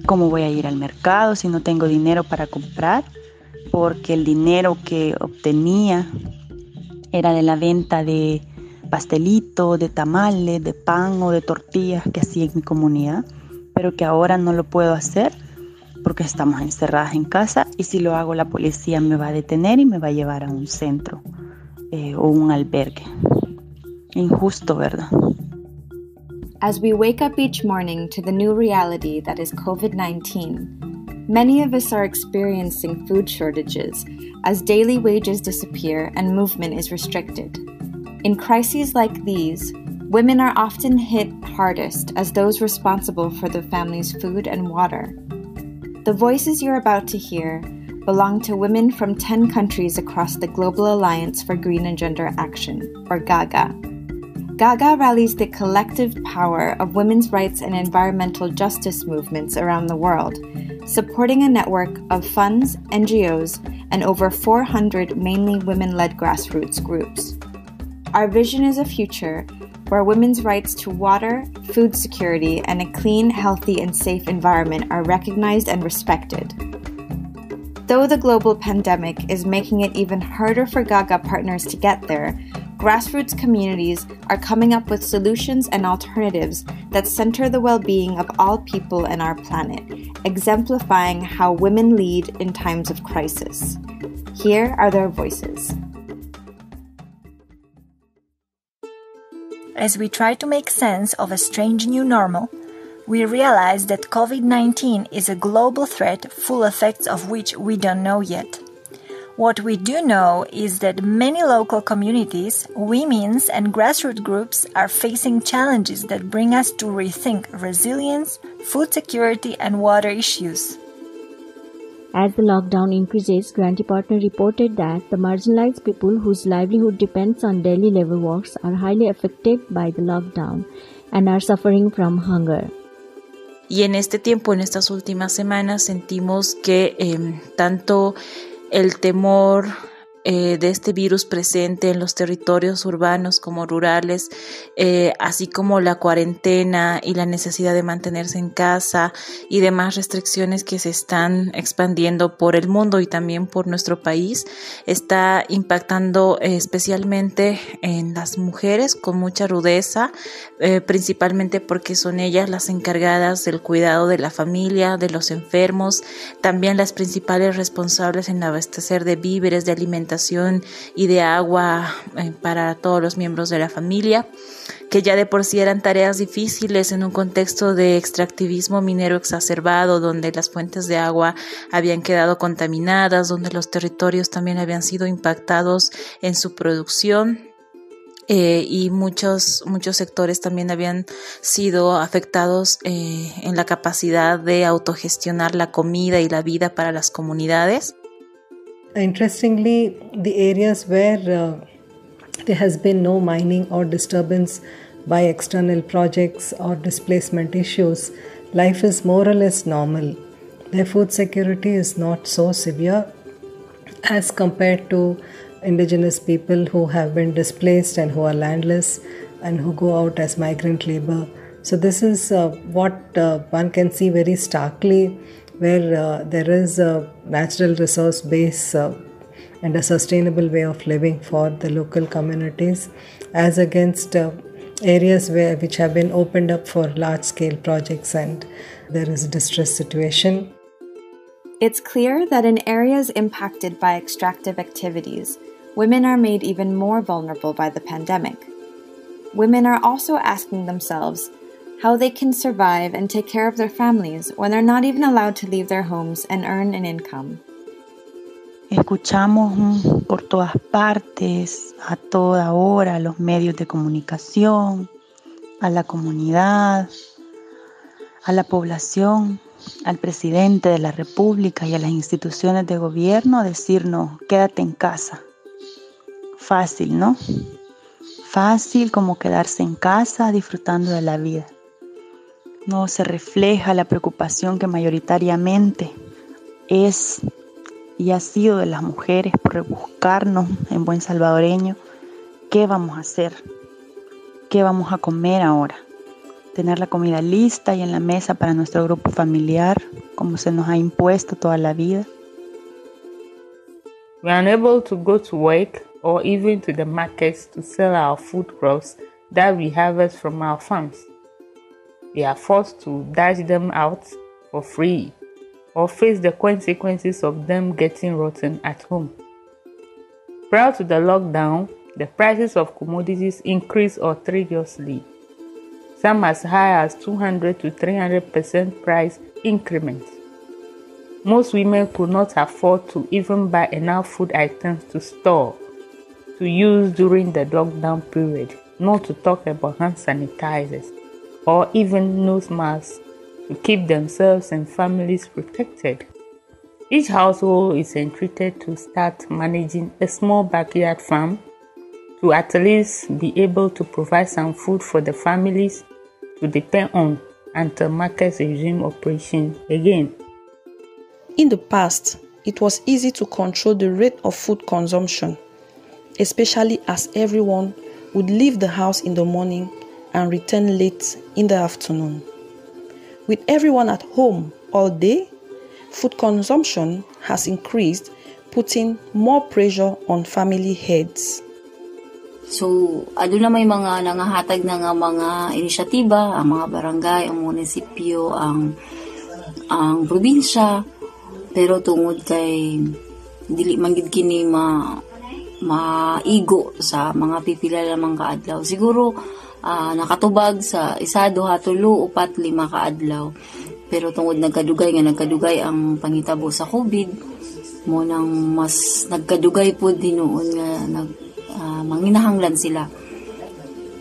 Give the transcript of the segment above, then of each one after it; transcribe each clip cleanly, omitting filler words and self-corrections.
¿Cómo voy a ir al mercado si no tengo dinero para comprar? Porque el dinero que obtenía era de la venta de pastelitos, de tamales, de pan o de tortillas que hacía en mi comunidad, pero que ahora no lo puedo hacer porque estamos encerradas en casa, y si lo hago la policía me va a detener y me va a llevar a un centro o un albergue. Injusto, ¿verdad? As we wake up each morning to the new reality that is COVID-19, many of us are experiencing food shortages as daily wages disappear and movement is restricted. In crises like these, women are often hit hardest as those responsible for the family's food and water. The voices you're about to hear belong to women from 10 countries across the Global Alliance for Green and Gender Action, or GAGGA. GAGGA rallies the collective power of women's rights and environmental justice movements around the world, supporting a network of funds, NGOs, and over 400 mainly women-led grassroots groups. Our vision is a future where women's rights to water, food security, and a clean, healthy, and safe environment are recognized and respected. Though the global pandemic is making it even harder for GAGGA partners to get there, grassroots communities are coming up with solutions and alternatives that center the well-being of all people and our planet, exemplifying how women lead in times of crisis. Here are their voices. As we try to make sense of a strange new normal, we realize that COVID-19 is a global threat, full effects of which we don't know yet. What we do know is that many local communities, women's and grassroots groups are facing challenges that bring us to rethink resilience, food security, and water issues. As the lockdown increases, Grantee Partner reported that the marginalized people whose livelihood depends on daily labor works are highly affected by the lockdown and are suffering from hunger. Y en este tiempo, en estas últimas semanas, sentimos que tanto el temor de este virus presente en los territorios urbanos como rurales, así como la cuarentena y la necesidad de mantenerse en casa y demás restricciones que se están expandiendo por el mundo y también por nuestro país, está impactando especialmente en las mujeres con mucha rudeza, principalmente porque son ellas las encargadas del cuidado de la familia, de los enfermos, también las principales responsables en abastecer de víveres, de alimentación y de agua para todos los miembros de la familia, que ya de por sí eran tareas difíciles en un contexto de extractivismo minero exacerbado, donde las fuentes de agua habían quedado contaminadas, donde los territorios también habían sido impactados en su producción. Y muchos sectores también habían sido afectados en la capacidad de autogestionar la comida y la vida para las comunidades. Interestingly, the areas where there has been no mining or disturbance by external projects or displacement issues, life is more or less normal. Their food security is not so severe as compared to indigenous people who have been displaced and who are landless and who go out as migrant labor. So this is what one can see very starkly, where there is a natural resource base and a sustainable way of living for the local communities, as against areas which have been opened up for large-scale projects and there is a distress situation. It's clear that in areas impacted by extractive activities, women are made even more vulnerable by the pandemic. Women are also asking themselves how they can survive and take care of their families when they're not even allowed to leave their homes and earn an income. Escuchamos por todas partes, a toda hora, a los medios de comunicación, a la comunidad, a la población, al presidente de la República y a las instituciones de gobierno decirnos: quédate en casa. Fácil, ¿no? Fácil como quedarse en casa disfrutando de la vida. No se refleja la preocupación que mayoritariamente es y ha sido de las mujeres por rebuscarnos en buen salvadoreño. ¿Qué vamos a hacer? ¿Qué vamos a comer ahora? tener la comida lista y en la mesa para nuestro grupo familiar, como se nos ha impuesto toda la vida. We are unable to go to work or even to the markets to sell our food crops that we harvest from our farms. We are forced to dash them out for free or face the consequences of them getting rotten at home. Prior to the lockdown, the prices of commodities increased outrageously, some as high as 200 to 300% price increments. Most women could not afford to even buy enough food items to store, to use during the lockdown period, not to talk about hand sanitizers or even nose masks to keep themselves and families protected. Each household is entreated to start managing a small backyard farm to at least be able to provide some food for the families to depend on until markets resume operation again. In the past, it was easy to control the rate of food consumption, especially as everyone would leave the house in the morning and return late in the afternoon. With everyone at home all day, food consumption has increased, putting more pressure on family heads. So, na may mga nangahatag na nga mga inisyatiba, ang mga barangay, ang munisipyo, ang probinsya, pero tungod kay dili man gid kini maigo sa mga pipila lamang kaadlaw. Siguro nakatubag sa 1, 2, 3, 4, 5 kaadlaw. Pero tungod nagkadugay ang pangitabo sa COVID, mo nang mas nagkadugay po din noon nga manginahanglan sila.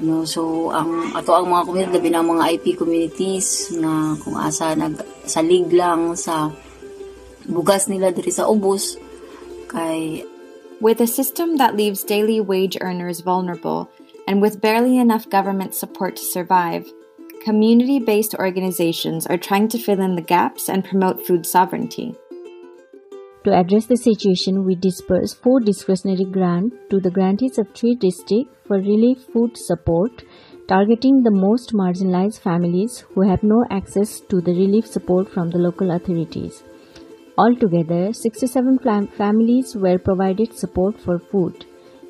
No, so ang mga community, labi na mga IP communities na kung asa nagsalig lang sa bugas nila diri sa ubos kay. With a system that leaves daily wage earners vulnerable and with barely enough government support to survive, community-based organizations are trying to fill in the gaps and promote food sovereignty. To address the situation, we dispersed 4 discretionary grants to the grantees of 3 districts for relief food support, targeting the most marginalized families who have no access to the relief support from the local authorities. Altogether, 67 families were provided support for food.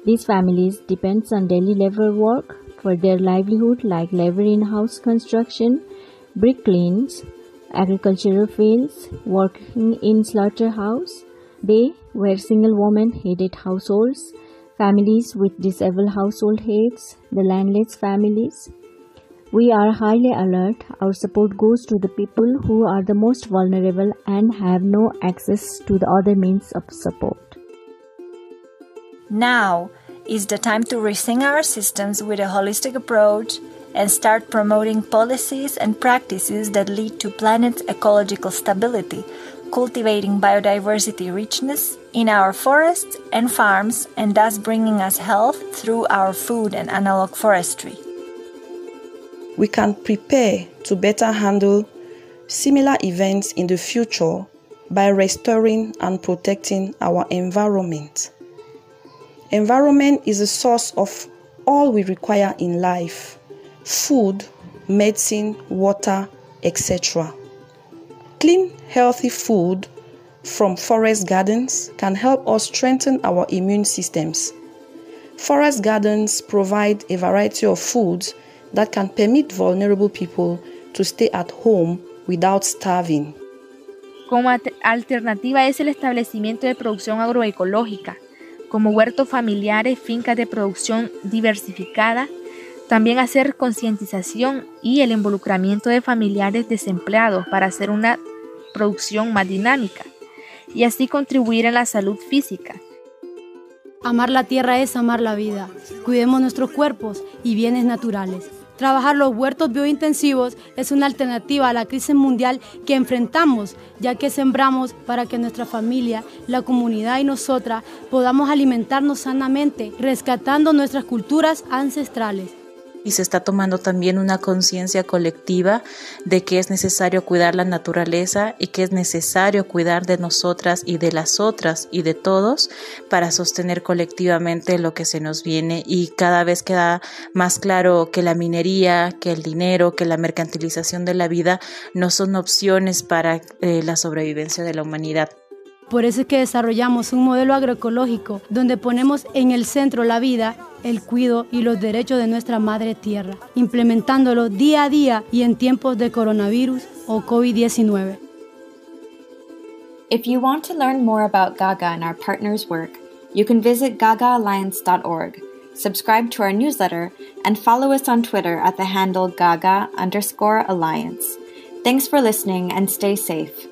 These families depend on daily labor work for their livelihood, like labor in house construction, bricklayings, agricultural fields, working in slaughterhouse. They were single woman-headed households, families with disabled household heads, the landless families. We are highly alert. Our support goes to the people who are the most vulnerable and have no access to the other means of support. Now is the time to rethink our systems with a holistic approach and start promoting policies and practices that lead to planet's ecological stability, cultivating biodiversity richness in our forests and farms, and thus bringing us health through our food and analog forestry. We can prepare to better handle similar events in the future by restoring and protecting our environment. Environment is a source of all we require in life: food, medicine, water, etc. Clean, healthy food from forest gardens can help us strengthen our immune systems. Forest gardens provide a variety of foods that can permit vulnerable people to stay at home without starving. Como alternativa es el establecimiento de producción agroecológica, como huertos familiares, fincas de producción diversificada, también hacer concientización y el involucramiento de familiares desempleados para hacer una producción más dinámica y así contribuir en la salud física. Amar la tierra es amar la vida. Cuidemos nuestros cuerpos y bienes naturales. Trabajar los huertos biointensivos es una alternativa a la crisis mundial que enfrentamos, ya que sembramos para que nuestra familia, la comunidad y nosotras podamos alimentarnos sanamente, rescatando nuestras culturas ancestrales. y se está tomando también una conciencia colectiva de que es necesario cuidar la naturaleza y que es necesario cuidar de nosotras y de las otras y de todos para sostener colectivamente lo que se nos viene, y cada vez queda más claro que la minería, que el dinero, que la mercantilización de la vida no son opciones para la sobrevivencia de la humanidad. Por eso es que desarrollamos un modelo agroecológico donde ponemos en el centro la vida, el cuidado y los derechos de nuestra madre tierra, implementándolo día a día y en tiempos de coronavirus o COVID-19. If you want to learn more about GAGGA and our partners' work, you can visit gaggaalliance.org, subscribe to our newsletter, and follow us on Twitter at the handle GAGGA_Alliance. Thanks for listening and stay safe.